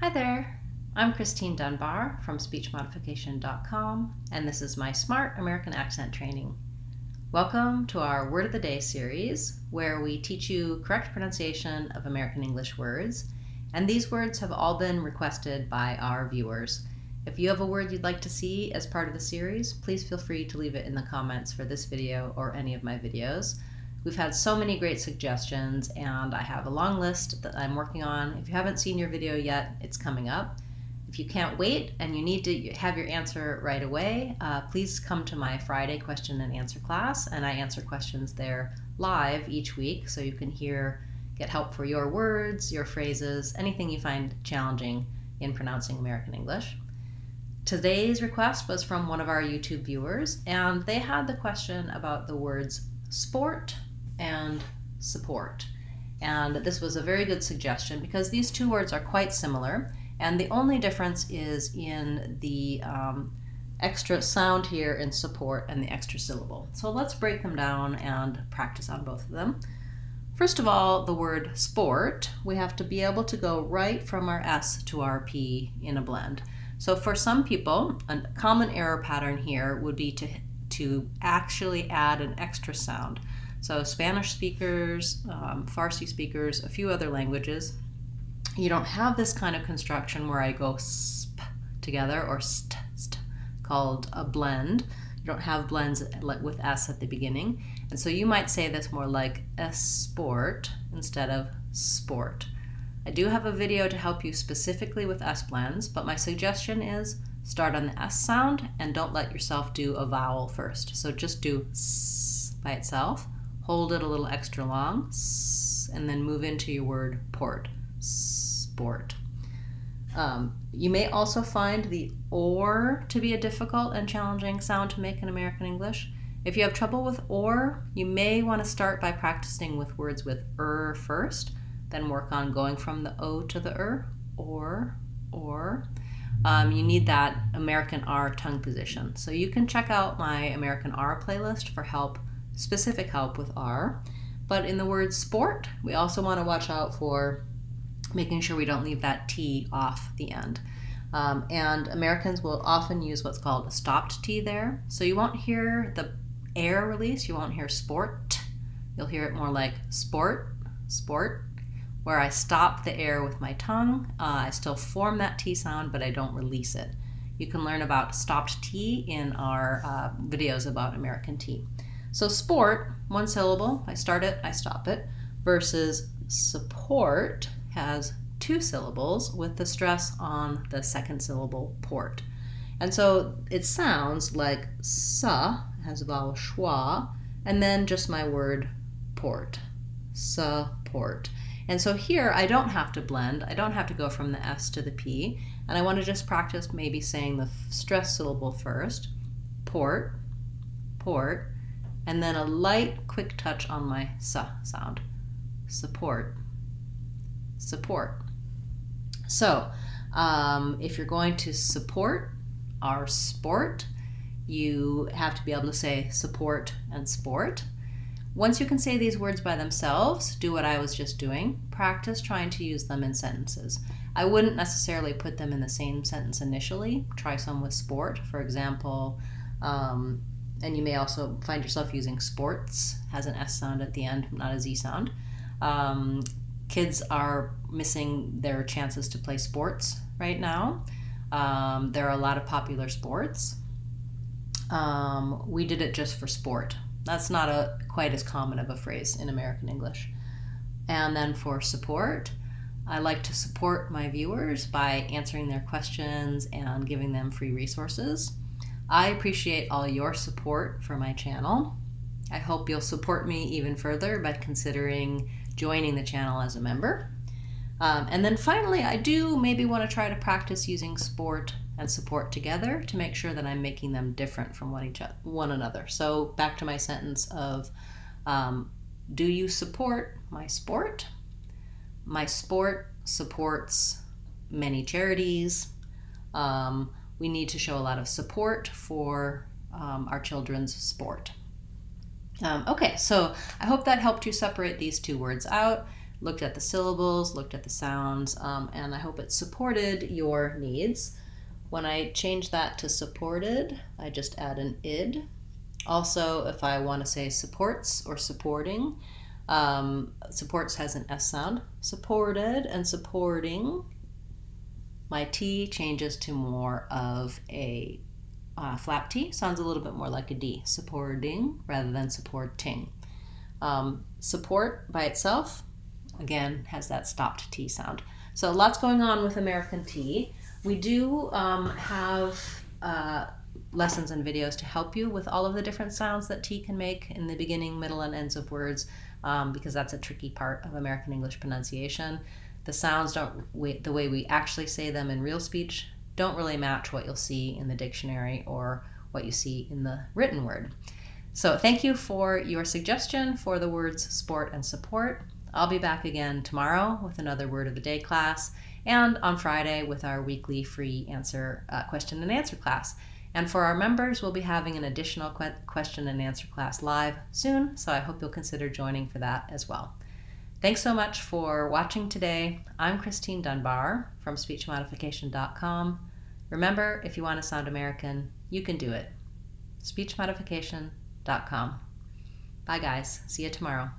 Hi there, I'm Christine Dunbar from speechmodification.com, and this is my Smart American Accent Training. Welcome to our Word of the Day series, where we teach you correct pronunciation of American English words, and these words have all been requested by our viewers. If you have a word you'd like to see as part of the series, please feel free to leave it in the comments for this video or any of my videos. We've had so many great suggestions, and I have a long list that I'm working on. If you haven't seen your video yet, it's coming up. If you can't wait and you need to have your answer right away, please come to my Friday question and answer class, and I answer questions there live each week so you can get help for your words, your phrases, anything you find challenging in pronouncing American English. Today's request was from one of our YouTube viewers, and they had the question about the words sport and support. And this was a very good suggestion because these two words are quite similar, and the only difference is in the extra sound here in support and the extra syllable. So let's break them down and practice on both of them. First of all, the word sport, we have to be able to go right from our S to our P in a blend. So for some people, a common error pattern here would be to actually add an extra sound. So Spanish speakers, Farsi speakers, a few other languages, you don't have this kind of construction where I go sp together or st, called a blend. You don't have blends with S at the beginning. And so you might say this more like sport instead of sport. I do have a video to help you specifically with S blends, but my suggestion is start on the S sound and don't let yourself do a vowel first. So just do S by itself, hold it a little extra long, and then move into your word port, sport. You may also find the or to be a difficult and challenging sound to make in American English. If you have trouble with or, you may want to start by practicing with words with first, then work on going from the O to the or. You need that American R tongue position. So you can check out my American R playlist for specific help with R. But in the word sport, we also want to watch out for making sure we don't leave that T off the end. And Americans will often use what's called a stopped T there. So you won't hear the air release, you won't hear sport. You'll hear it more like sport, where I stop the air with my tongue. I still form that T sound, but I don't release it. You can learn about stopped T in our videos about American T. So sport, one syllable, I start it, I stop it, versus support has two syllables with the stress on the second syllable, port. And so it sounds like sa, has a vowel schwa, and then just my word port, support. And so here I don't have to blend, I don't have to go from the S to the P, and I want to just practice maybe saying the stress syllable first, port, and then a light, quick touch on my sa sound, support. So if you're going to support our sport, you have to be able to say support and sport. Once you can say these words by themselves, do what I was just doing. Practice trying to use them in sentences. I wouldn't necessarily put them in the same sentence initially. Try some with sport, for example. And you may also find yourself using sports, has an S sound at the end, not a Z sound. Kids are missing their chances to play sports right now. There are a lot of popular sports. We did it just for sport. That's not quite as common of a phrase in American English. And then for support, I like to support my viewers by answering their questions and giving them free resources. I appreciate all your support for my channel. I hope you'll support me even further by considering joining the channel as a member. And then finally, I do maybe want to try to practice using sport and support together to make sure that I'm making them different from one another. So back to my sentence of, do you support my sport? My sport supports many charities. We need to show a lot of support for our children's sport. Okay, so I hope that helped you separate these two words out. looked at the syllables, looked at the sounds, and I hope it supported your needs. When I change that to supported, I just add an id. Also, if I want to say supports or supporting, supports has an S sound. Supported and supporting, my T changes to more of a flap T. Sounds a little bit more like a D. Supporting rather than supporting. Support by itself, again, has that stopped T sound. So lots going on with American T. We do have lessons and videos to help you with all of the different sounds that T can make in the beginning, middle, and ends of words, because that's a tricky part of American English pronunciation. The sounds the way we actually say them in real speech don't really match what you'll see in the dictionary or what you see in the written word. So thank you for your suggestion for the words sport and support. I'll be back again tomorrow with another Word of the Day class, and on Friday with our weekly free question and answer class. And for our members, we'll be having an additional question and answer class live soon, so I hope you'll consider joining for that as well. Thanks so much for watching today. I'm Christine Dunbar from SpeechModification.com. Remember, if you want to sound American, you can do it. SpeechModification.com. Bye guys. See you tomorrow.